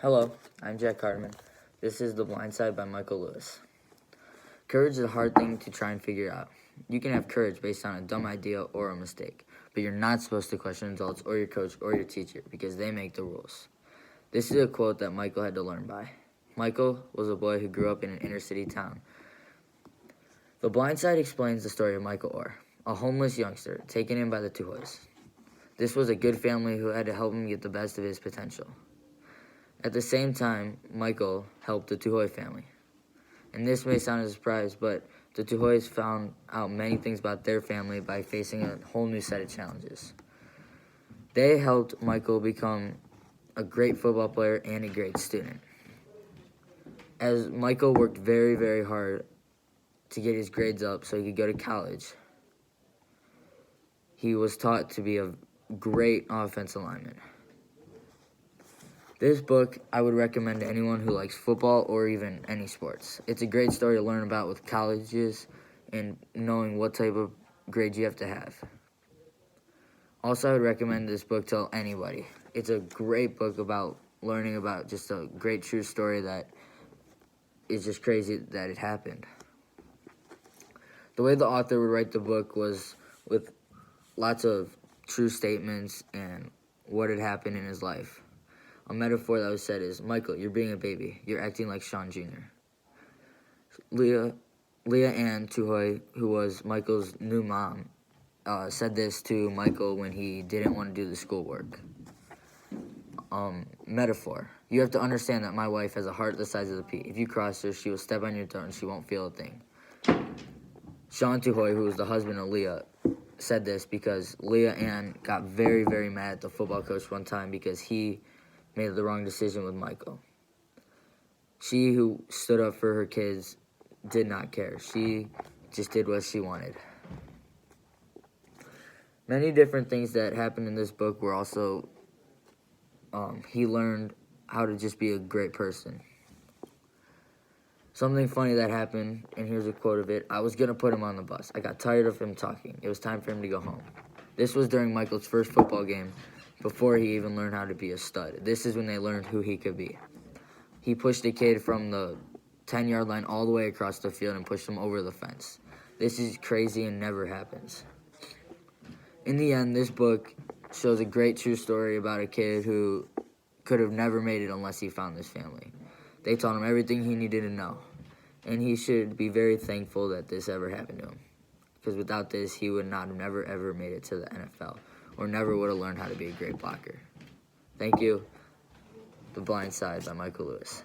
Hello, I'm Jack Hardiman. This is The Blind Side by Michael Lewis. Courage is a hard thing to try and figure out. You can have courage based on a dumb idea or a mistake, but you're not supposed to question adults or your coach or your teacher because they make the rules. This is a quote that Michael had to learn by. Michael was a boy who grew up in an inner city town. The Blind Side explains the story of Michael Orr, a homeless youngster taken in by the Tuhoys. This was a good family who had to help him get the best of his potential. At the same time, Michael helped the Tuhoy family. And this may sound as a surprise, but the Tuhoys found out many things about their family by facing a whole new set of challenges. They helped Michael become a great football player and a great student. As Michael worked very, very hard to get his grades up so he could go to college, he was taught to be a great offensive lineman. This book I would recommend to anyone who likes football or even any sports. It's a great story to learn about with colleges and knowing what type of grades you have to have. Also, I would recommend this book to anybody. It's a great book about learning about just a great true story that is just crazy that it happened. The way the author would write the book was with lots of true statements and what had happened in his life. A metaphor that was said is, Michael, you're being a baby. You're acting like Sean Jr. Leah Ann Tuhoy, who was Michael's new mom, said this to Michael when he didn't want to do the schoolwork. Metaphor. You have to understand that my wife has a heart the size of the pea. If you cross her, she will step on your toe and she won't feel a thing. Sean Tuhoy, who was the husband of Leah, said this because Leah Ann got very, very mad at the football coach one time because he made the wrong decision with Michael. She, who stood up for her kids, did not care. She just did what she wanted. Many different things that happened in this book were also, he learned how to just be a great person. Something funny that happened, and here's a quote of it. I was going to put him on the bus. I got tired of him talking. It was time for him to go home. This was during Michael's first football game, before he even learned how to be a stud. This is when they learned who he could be. He pushed a kid from the 10-yard line all the way across the field and pushed him over the fence. This is crazy and never happens. In the end, this book shows a great true story about a kid who could have never made it unless he found this family. They taught him everything he needed to know, and he should be very thankful that this ever happened to him, because without this, he would not have never, ever made it to the NFL, or never would have learned how to be a great blocker. Thank you. The Blind Side by Michael Lewis.